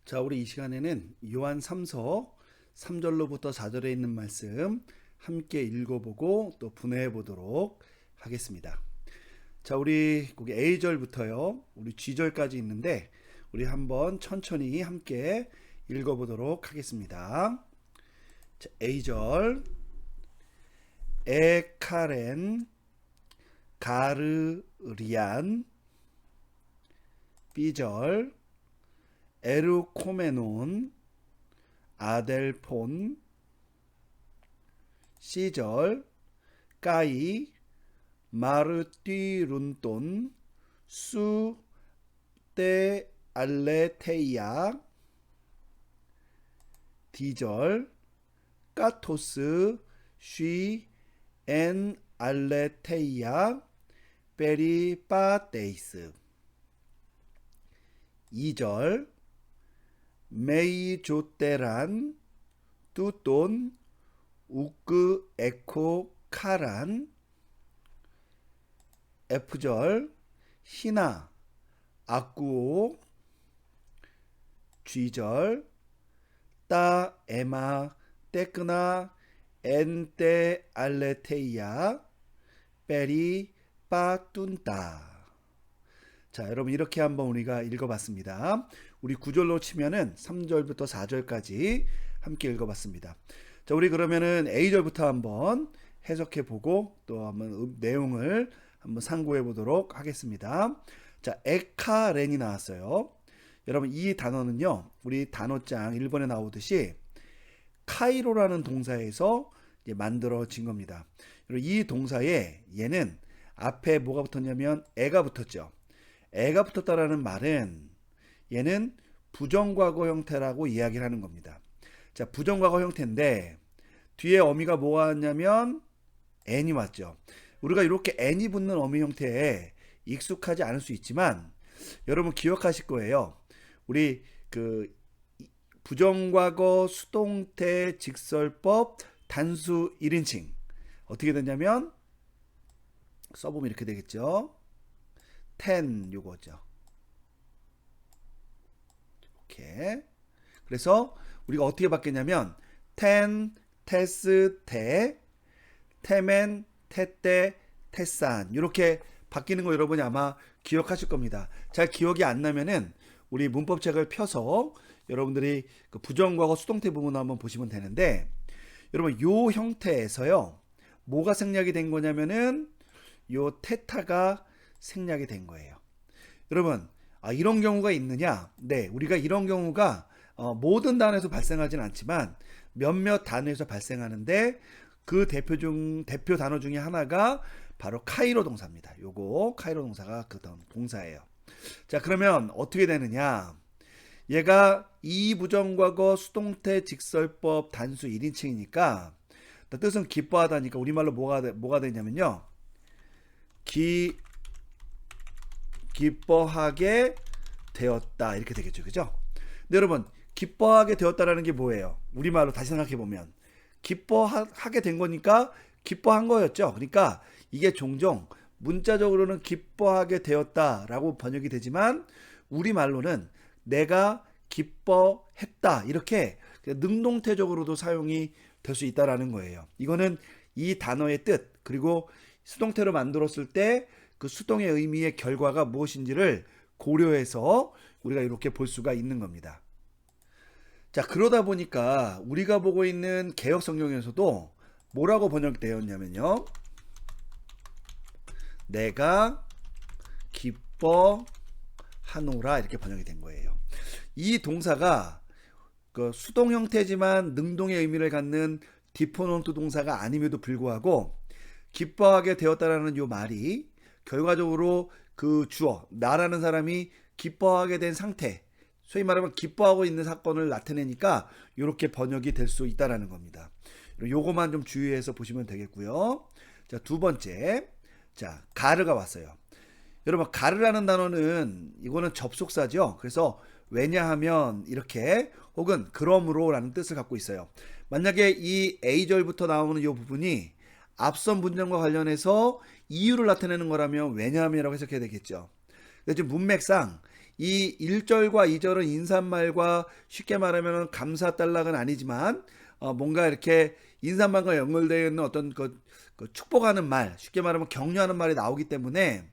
자, 우리 이 시간에는 요한 3서 3절로부터 4절에 있는 말씀 함께 읽어보고 또 분해해 보도록 하겠습니다. 자, 우리 거기 A절부터요, 우리 G절까지 있는데 우리 한번 천천히 함께 읽어보도록 하겠습니다. 자, A절 에카렌 가르리안. B절 에르코메논 아델폰. C절 까이 마르띠룬돈 수떼 알레테이아. D절 까토스 쉬엔 알레테이아 페리파테이스. 2절 메이조테란 뚜돈 우크 에코 카란. F절 히나 아쿠오. G절 따 에마 테크나 엔테 알레테이아 페리 빠툰타. 자, 여러분 이렇게 한번 우리가 읽어봤습니다. 우리 구절로 치면은 3절부터 4절까지 함께 읽어봤습니다. 자, 우리 그러면은 A절부터 한번 해석해 보고 또 한번 내용을 한번 상고해 보도록 하겠습니다. 자, 에카렌이 나왔어요. 여러분 이 단어는요, 우리 단어장 1번에 나오듯이 카이로라는 동사에서 이제 만들어진 겁니다. 이 동사에 얘는 앞에 뭐가 붙었냐면 에가 붙었죠. 에가 붙었다라는 말은 얘는 부정과거 형태라고 이야기를 하는 겁니다. 자, 부정과거 형태인데 뒤에 어미가 뭐가 왔냐면 n이 왔죠. 우리가 이렇게 n이 붙는 어미 형태에 익숙하지 않을 수 있지만 여러분 기억하실 거예요. 우리 그 부정과거 수동태 직설법 단수 1인칭 어떻게 되냐면 써보면 이렇게 되겠죠. ten 요거죠. 이렇게. 그래서 우리가 어떻게 바뀌냐면 ten, 테스, 테, 테멘, 테떼, 테산 이렇게 바뀌는 거 여러분이 아마 기억하실 겁니다. 잘 기억이 안 나면은 우리 문법책을 펴서 여러분들이 그 부정과거 수동태 부분 한번 보시면 되는데 여러분 요 형태에서요 뭐가 생략이 된 거냐면은 요 테타가 생략이 된 거예요. 여러분 이런 경우가 있느냐? 네, 우리가 이런 경우가 모든 단어에서 발생하진 않지만 몇몇 단어에서 발생하는데 그 대표 단어 중에 하나가 바로 카이로 동사입니다. 요거 카이로 동사가 그 동사예요. 자, 그러면 어떻게 되느냐? 얘가 이부정과거 수동태 직설법 단수 1인칭이니까 뜻은 기뻐하다니까 우리말로 뭐가 되냐면요. 기뻐하게 되었다 이렇게 되겠죠. 그죠? 근데 여러분 기뻐하게 되었다라는 게 뭐예요? 우리말로 다시 생각해 보면 기뻐하게 된 거니까 기뻐한 거였죠. 그러니까 이게 종종 문자적으로는 기뻐하게 되었다라고 번역이 되지만 우리말로는 내가 기뻐했다 이렇게 능동태적으로도 사용이 될 수 있다라는 거예요. 이거는 이 단어의 뜻 그리고 수동태로 만들었을 때 그 수동의 의미의 결과가 무엇인지를 고려해서 우리가 이렇게 볼 수가 있는 겁니다. 자, 그러다 보니까 우리가 보고 있는 개역 성경에서도 뭐라고 번역되었냐면요. 내가 기뻐하노라 이렇게 번역이 된 거예요. 이 동사가 그 수동 형태지만 능동의 의미를 갖는 디포넌트 동사가 아님에도 불구하고 기뻐하게 되었다라는 이 말이 결과적으로 그 주어 나라는 사람이 기뻐하게 된 상태 소위 말하면 기뻐하고 있는 사건을 나타내니까 이렇게 번역이 될 수 있다라는 겁니다. 요거만 좀 주의해서 보시면 되겠고요. 자, 두 번째. 자, 가르가 왔어요. 여러분 가르라는 단어는 이거는 접속사죠. 그래서 왜냐하면 이렇게 혹은 그러므로 라는 뜻을 갖고 있어요. 만약에 이 A절부터 나오는 이 부분이 앞선 문장과 관련해서 이유를 나타내는 거라면 왜냐하면이라고 해석해야 되겠죠. 근데 지금 문맥상 이 1절과 2절은 인사말과 쉽게 말하면 감사달락은 아니지만 뭔가 이렇게 인사말과 연결되어 있는 어떤 그 축복하는 말, 쉽게 말하면 격려하는 말이 나오기 때문에,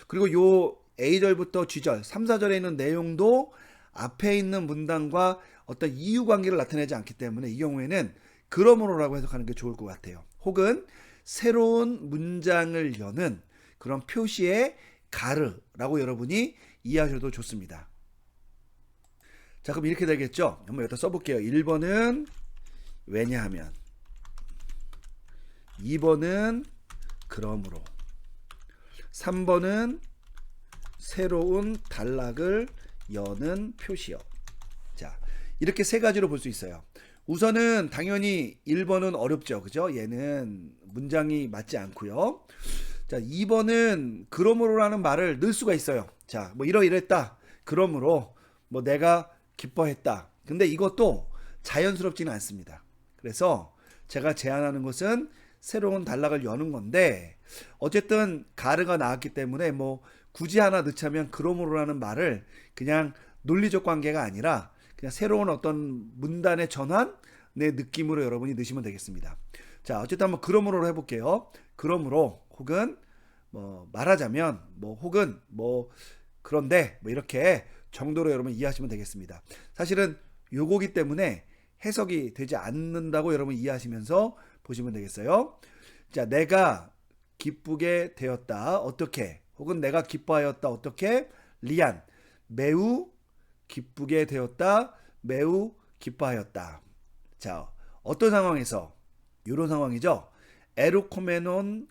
그리고 요 A절부터 G절, 3, 4절에 있는 내용도 앞에 있는 문단과 어떤 이유관계를 나타내지 않기 때문에 이 경우에는 그러므로라고 해석하는 게 좋을 것 같아요. 혹은 새로운 문장을 여는 그런 표시의 가르라고 여러분이 이해하셔도 좋습니다. 자, 그럼 이렇게 되겠죠. 한번 여기다 써볼게요. 1번은 왜냐하면, 2번은 그러므로, 3번은 새로운 단락을 여는 표시요. 자, 이렇게 세 가지로 볼 수 있어요. 우선은 당연히 1번은 어렵죠. 그죠? 얘는 문장이 맞지 않고요. 자, 2번은 그러므로라는 말을 넣을 수가 있어요. 자, 뭐 이러이랬다. 그러므로 뭐 내가 기뻐했다. 근데 이것도 자연스럽지는 않습니다. 그래서 제가 제안하는 것은 새로운 단락을 여는 건데, 어쨌든 가르가 나왔기 때문에 뭐 굳이 하나 넣자면 그러므로라는 말을 그냥 논리적 관계가 아니라 그냥 새로운 어떤 문단의 전환의 느낌으로 여러분이 넣으시면 되겠습니다. 자, 어쨌든 한번 그러므로로 해볼게요. 그러므로, 혹은 뭐 말하자면, 뭐 혹은 뭐 그런데, 뭐 이렇게 정도로 여러분 이해하시면 되겠습니다. 사실은 요거기 때문에 해석이 되지 않는다고 여러분 이해하시면서 보시면 되겠어요. 자, 내가 기쁘게 되었다. 어떻게? 혹은 내가 기뻐하였다. 어떻게? 리안, 매우 기쁘게 되었다. 매우 기뻐하였다. 자, 어떤 상황에서? 이런 상황이죠. 에르코메논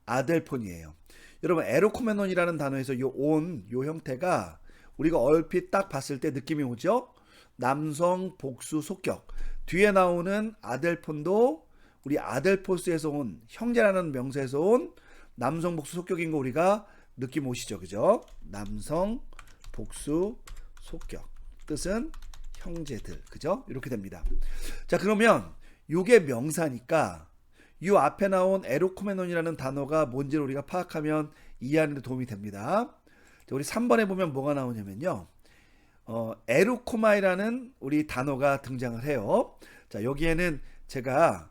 아델폰이에요. 여러분, 에르코메논이라는 단어에서 요 온, 요 형태가 우리가 얼핏 딱 봤을 때 느낌이 오죠? 남성 복수 속격. 뒤에 나오는 아델폰도 우리 아델포스에서 온, 형제라는 명사에서 온 남성 복수 속격인 거 우리가 느낌 오시죠? 그죠? 남성 복수 속격. 뜻은 형제들. 그죠? 이렇게 됩니다. 자, 그러면 요게 명사니까 요 앞에 나온 에르코메논이라는 단어가 뭔지를 우리가 파악하면 이해하는 데 도움이 됩니다. 자, 우리 3번에 보면 뭐가 나오냐면요. 에르코마이라는 우리 단어가 등장을 해요. 자, 여기에는 제가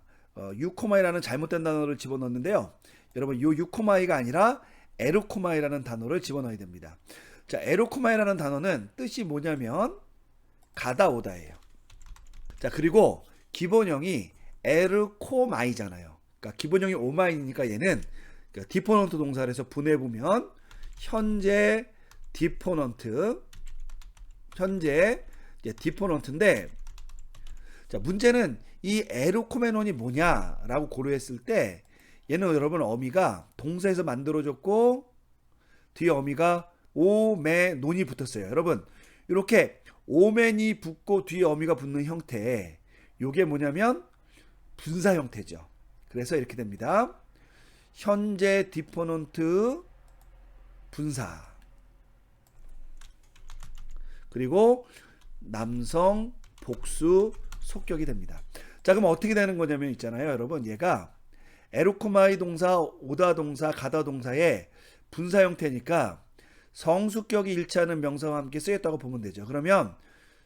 유코마이라는 잘못된 단어를 집어넣었는데요. 여러분, 요 유코마이가 아니라 에르코마이라는 단어를 집어넣어야 됩니다. 자, 에르코마이라는 단어는 뜻이 뭐냐면 가다 오다예요. 자, 그리고 기본형이 에르코마이잖아요. 그러니까 기본형이 오마이니까 얘는 디포넌트 동사를 해서 분해보면 현재 디포넌트, 현재 디포넌트인데, 자, 문제는 이 에르코메논이 뭐냐라고 고려했을 때 얘는 여러분 어미가 동사에서 만들어졌고 뒤에 어미가 오메논이 붙었어요. 여러분, 이렇게 오맨이 붙고 뒤에 어미가 붙는 형태, 요게 뭐냐면 분사 형태죠. 그래서 이렇게 됩니다. 현재 디포넌트 분사, 그리고 남성 복수 속격이 됩니다. 자, 그럼 어떻게 되는 거냐면 있잖아요. 여러분, 얘가 에르코마이 동사, 오다 동사, 가다 동사의 분사 형태니까 성수격이 일치하는 명사와 함께 쓰였다고 보면 되죠. 그러면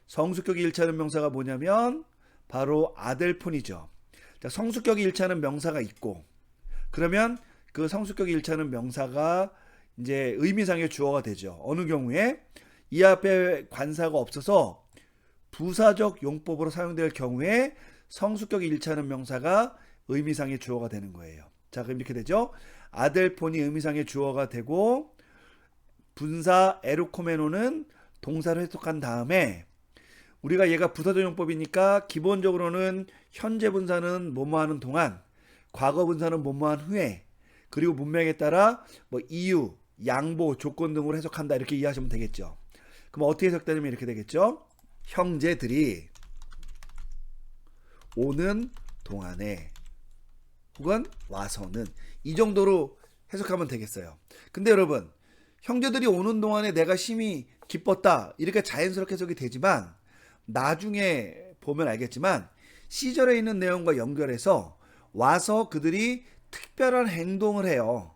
성수격이 일치하는 명사가 뭐냐면 바로 아델폰이죠. 자, 성수격이 일치하는 명사가 있고, 그러면 그 성수격이 일치하는 명사가 이제 의미상의 주어가 되죠. 어느 경우에 이 앞에 관사가 없어서 부사적 용법으로 사용될 경우에 성수격이 일치하는 명사가 의미상의 주어가 되는 거예요. 자, 그럼 이렇게 되죠. 아델폰이 의미상의 주어가 되고 분사 에르코메논은 동사를 해석한 다음에 우리가 얘가 부사적 용법이니까 기본적으로는 현재 분사는 뭐뭐 하는 동안, 과거 분사는 뭐뭐 한 후에, 그리고 문맥에 따라 뭐 이유, 양보, 조건 등으로 해석한다, 이렇게 이해하시면 되겠죠. 그럼 어떻게 해석되냐면 이렇게 되겠죠. 형제들이 오는 동안에, 혹은 와서는, 이 정도로 해석하면 되겠어요. 근데 여러분, 형제들이 오는 동안에 내가 심히 기뻤다, 이렇게 자연스럽게 해석이 되지만 나중에 보면 알겠지만 시절에 있는 내용과 연결해서 와서 그들이 특별한 행동을 해요.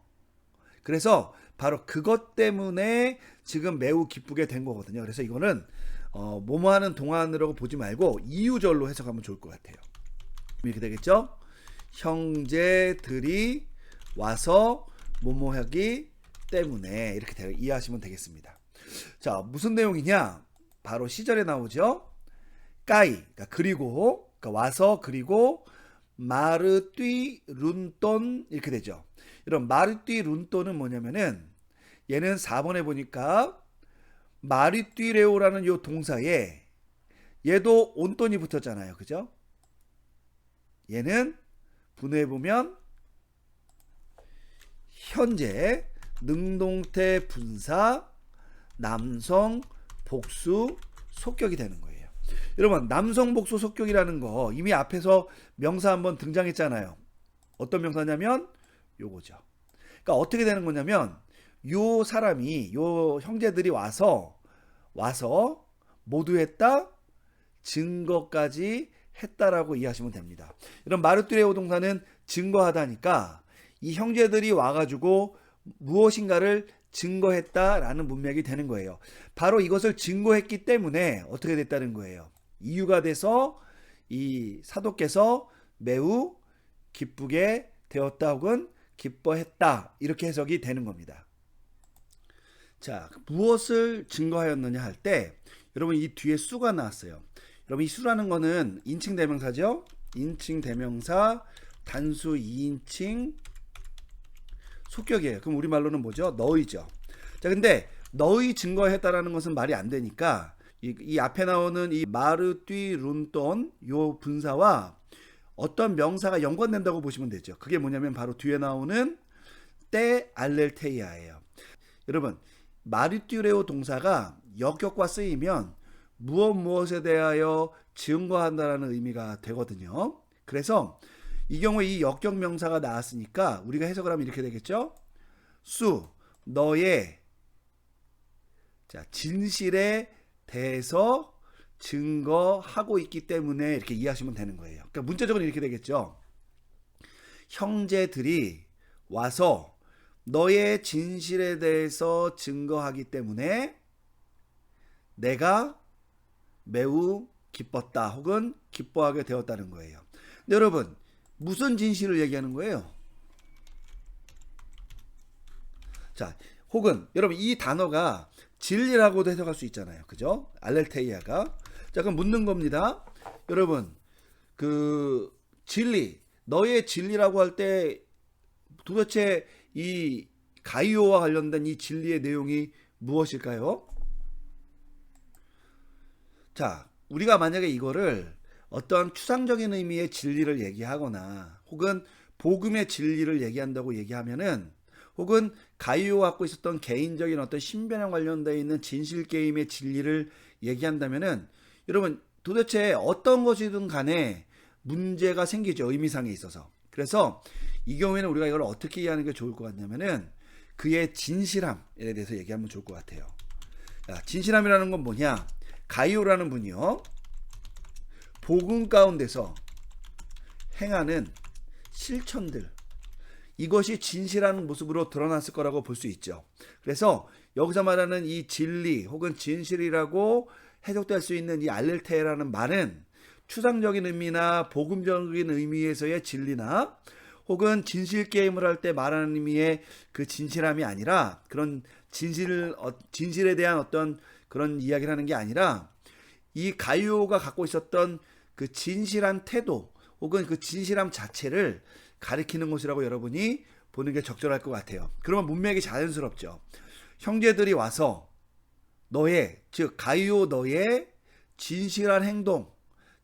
그래서 바로 그것 때문에 지금 매우 기쁘게 된 거거든요. 그래서 이거는 뭐뭐 하는 동안이라고 보지 말고 이유절로 해석하면 좋을 것 같아요. 이렇게 되겠죠? 형제들이 와서 뭐뭐 하기 때문에 이렇게 이해하시면 되겠습니다. 자, 무슨 내용이냐? 바로 시절에 나오죠. 까이, 그러니까 그리고, 그러니까 와서 그리고 마르띠 룬돈 이렇게 되죠. 이런 마르띠 룬돈은 뭐냐면은 얘는 4번에 보니까 마르띠레오라는 요 동사에 얘도 온돈이 붙었잖아요. 그죠? 얘는 분해해보면 현재 능동태 분사 남성 복수 속격이 되는 거예요. 여러분, 남성 복수 속격이라는 거 이미 앞에서 명사 한번 등장했잖아요. 어떤 명사냐면 요거죠. 그러니까 어떻게 되는 거냐면 요 사람이 요 형제들이 와서 모두 했다 증거까지 했다라고 이해하시면 됩니다. 이런 마르투레오 동사는 증거하다니까 이 형제들이 와가지고 무엇인가를 증거했다라는 문맥이 되는 거예요. 바로 이것을 증거했기 때문에 어떻게 됐다는 거예요. 이유가 돼서 이 사도께서 매우 기쁘게 되었다 혹은 기뻐했다 이렇게 해석이 되는 겁니다. 자, 무엇을 증거하였느냐 할 때 여러분 이 뒤에 수가 나왔어요. 여러분 이 수라는 거는 인칭 대명사죠. 인칭 대명사 단수 2인칭 속격이에요. 그럼 우리말로는 뭐죠? 너희죠. 자, 근데 너희 증거했다라는 것은 말이 안 되니까 이 앞에 나오는 이 마르띠 룬돈 요 분사와 어떤 명사가 연관된다고 보시면 되죠. 그게 뭐냐면 바로 뒤에 나오는 때 알렐테이아예요. 여러분 마르띠레오 동사가 역격과 쓰이면 무엇에 대하여 증거한다라는 의미가 되거든요. 그래서 이 경우에 이 역격 명사가 나왔으니까 우리가 해석을 하면 이렇게 되겠죠. 수 너의 진실에 대해서 증거하고 있기 때문에 이렇게 이해하시면 되는 거예요. 그러니까 문자적으로 이렇게 되겠죠. 형제들이 와서 너의 진실에 대해서 증거하기 때문에 내가 매우 기뻤다 혹은 기뻐하게 되었다는 거예요. 근데 여러분 무슨 진실을 얘기하는 거예요? 자, 혹은 여러분 이 단어가 진리라고도 해석할 수 있잖아요. 그죠? 알렐테이아가. 자, 그럼 묻는 겁니다. 여러분 그 진리 너의 진리라고 할 때 도대체 이 가이오와 관련된 이 진리의 내용이 무엇일까요? 자, 우리가 만약에 이거를 어떤 추상적인 의미의 진리를 얘기하거나 혹은 복음의 진리를 얘기한다고 얘기하면은 혹은 가이오가 갖고 있었던 개인적인 어떤 신변에 관련되어 있는 진실 게임의 진리를 얘기한다면은 여러분 도대체 어떤 것이든 간에 문제가 생기죠. 의미상에 있어서. 그래서 이 경우에는 우리가 이걸 어떻게 이해하는 게 좋을 것 같냐면은 그의 진실함에 대해서 얘기하면 좋을 것 같아요. 자, 진실함이라는 건 뭐냐? 가이오라는 분이요. 복음 가운데서 행하는 실천들 이것이 진실한 모습으로 드러났을 거라고 볼 수 있죠. 그래서 여기서 말하는 이 진리 혹은 진실이라고 해석될 수 있는 이 알렐테라는 말은 추상적인 의미나 복음적인 의미에서의 진리나 혹은 진실 게임을 할 때 말하는 의미의 그 진실함이 아니라 그런 진실에 대한 어떤 그런 이야기를 하는 게 아니라 이 가이오가 갖고 있었던 그 진실한 태도 혹은 그 진실함 자체를 가리키는 것이라고 여러분이 보는 게 적절할 것 같아요. 그러면 문맥이 자연스럽죠. 형제들이 와서 너의 즉 가이오 너의 진실한 행동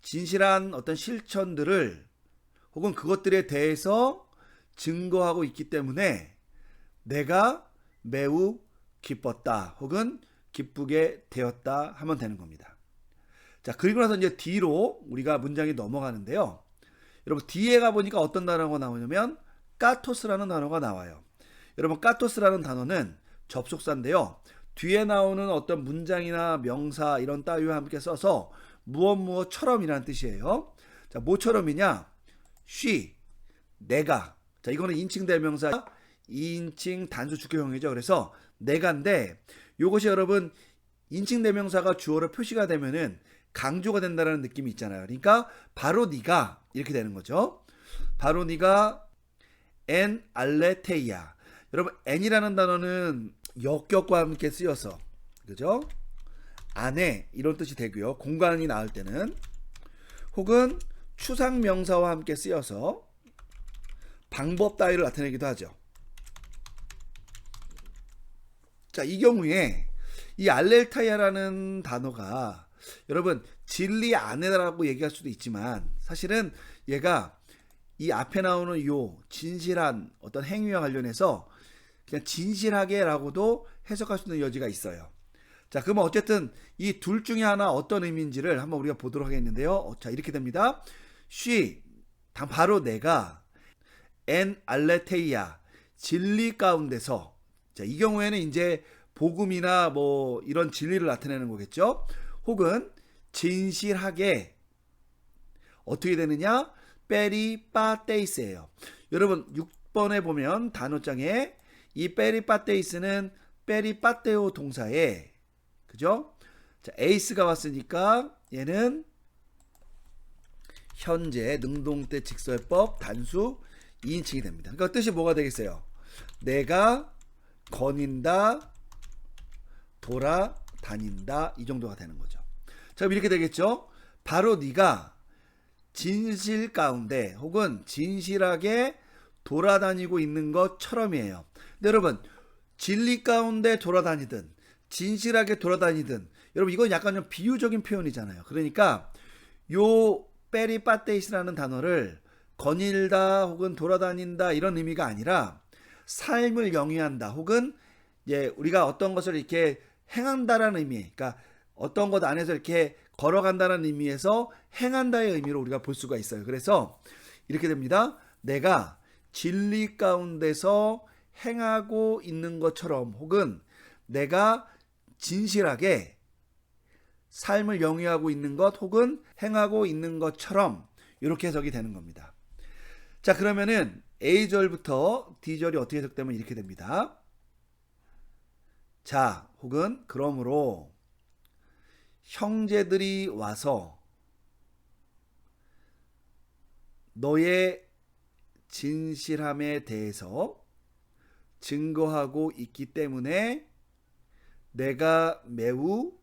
진실한 어떤 실천들을 혹은 그것들에 대해서 증거하고 있기 때문에 내가 매우 기뻤다 혹은 기쁘게 되었다 하면 되는 겁니다. 자, 그리고 나서 이제 뒤로 우리가 문장이 넘어가는데요. 여러분 뒤에 가보니까 어떤 단어가 나오냐면 까토스라는 단어가 나와요. 여러분 까토스라는 단어는 접속사인데요. 뒤에 나오는 어떤 문장이나 명사 이런 따위와 함께 써서 무엇처럼이라는 뜻이에요. 자, 뭐처럼이냐? she, 내가. 자, 이거는 인칭 대명사 2인칭 단수 주격형이죠. 그래서 내가인데 요것이 여러분 인칭 대명사가 주어로 표시가 되면은 강조가 된다는 느낌이 있잖아요. 그러니까 바로 네가 이렇게 되는 거죠. 바로 네가 엔 알레테이아. 여러분 엔이라는 단어는 역격과 함께 쓰여서 그죠? 안에 이런 뜻이 되고요. 공간이 나올 때는 혹은 추상 명사와 함께 쓰여서 방법 따위를 나타내기도 하죠. 자, 이 경우에 이 알렐타이아라는 단어가 여러분 진리 안에라고 얘기할 수도 있지만 사실은 얘가 이 앞에 나오는 요 진실한 어떤 행위와 관련해서 그냥 진실하게라고도 해석할 수 있는 여지가 있어요. 자, 그러면 어쨌든 이 둘 중에 하나 어떤 의미인지를 한번 우리가 보도록 하겠는데요. 자, 이렇게 됩니다. she, 바로 내가 엔 알레테이아, 진리 가운데서. 자, 이 경우에는 이제 복음이나 뭐 이런 진리를 나타내는 거겠죠. 혹은 진실하게 어떻게 되느냐? 페리파테이스예요. 여러분 6번에 보면 단어장에 이 페리파테이스는 페리파테오 동사에 그죠? 자, 에이스가 왔으니까 얘는 현재 능동태 직설법 단수 2인칭이 됩니다. 그러니까 뜻이 뭐가 되겠어요? 내가 거닌다, 돌아다닌다 이 정도가 되는 거죠. 자, 그럼 이렇게 되겠죠? 바로 네가 진실 가운데 혹은 진실하게 돌아다니고 있는 것처럼이에요. 근데 여러분 진리 가운데 돌아다니든 진실하게 돌아다니든 여러분 이건 약간 좀 비유적인 표현이잖아요. 그러니까 요 페리파테이스라는 단어를 거닐다 혹은 돌아다닌다 이런 의미가 아니라 삶을 영위한다 혹은 이제 우리가 어떤 것을 이렇게 행한다라는 의미, 그러니까 어떤 것 안에서 이렇게 걸어간다는 의미에서 행한다의 의미로 우리가 볼 수가 있어요. 그래서 이렇게 됩니다. 내가 진리 가운데서 행하고 있는 것처럼 혹은 내가 진실하게 삶을 영위하고 있는 것 혹은 행하고 있는 것처럼 이렇게 해석이 되는 겁니다. 자, 그러면은 A절부터 D절이 어떻게 해석되면 이렇게 됩니다. 자, 혹은 그러므로 형제들이 와서 너의 진실함에 대해서 증거하고 있기 때문에 내가 매우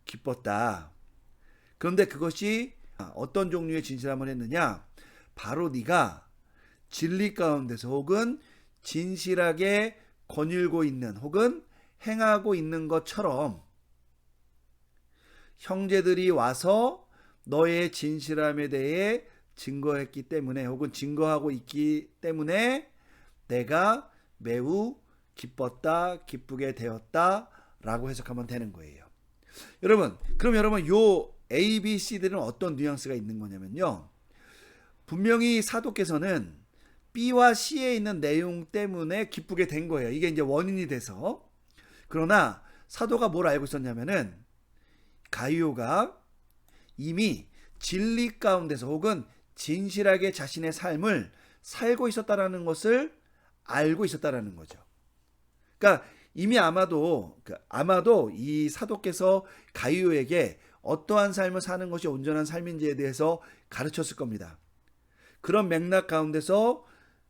기뻤다. 그런데 그것이 어떤 종류의 진실함을 했느냐? 바로 네가 진리 가운데서 혹은 진실하게 거닐고 있는 혹은 행하고 있는 것처럼 형제들이 와서 너의 진실함에 대해 증거했기 때문에 혹은 증거하고 있기 때문에 내가 매우 기뻤다, 기쁘게 되었다 라고 해석하면 되는 거예요. 여러분, 그럼 여러분 요 A, B, C들은 어떤 뉘앙스가 있는 거냐면요. 분명히 사도께서는 B와 C에 있는 내용 때문에 기쁘게 된 거예요. 이게 이제 원인이 돼서. 그러나 사도가 뭘 알고 있었냐면은 가이오가 이미 진리 가운데서 혹은 진실하게 자신의 삶을 살고 있었다라는 것을 알고 있었다라는 거죠. 그러니까 이미 아마도 이 사도께서 가이오에게 어떠한 삶을 사는 것이 온전한 삶인지에 대해서 가르쳤을 겁니다. 그런 맥락 가운데서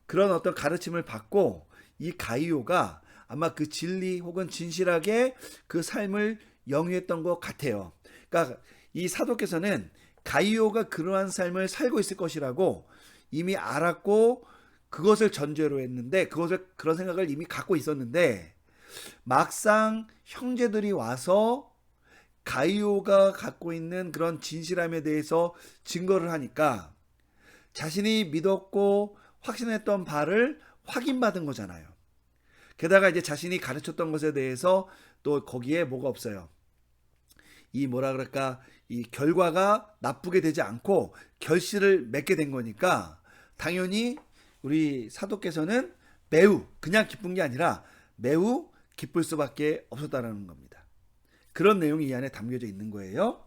그런 어떤 가르침을 받고 이 가이오가 아마 그 진리 혹은 진실하게 그 삶을 영위했던 것 같아요. 그러니까 이 사도께서는 가이오가 그러한 삶을 살고 있을 것이라고 이미 알았고 그것을 전제로 했는데 그런 생각을 이미 갖고 있었는데 막상 형제들이 와서 가이오가 갖고 있는 그런 진실함에 대해서 증거를 하니까 자신이 믿었고 확신했던 바를 확인받은 거잖아요. 게다가 이제 자신이 가르쳤던 것에 대해서 또 거기에 뭐가 없어요. 이 뭐라 그럴까, 이 결과가 나쁘게 되지 않고 결실을 맺게 된 거니까 당연히 우리 사도께서는 매우 그냥 기쁜 게 아니라 매우 기쁠 수밖에 없었다는 겁니다. 그런 내용이 이 안에 담겨져 있는 거예요.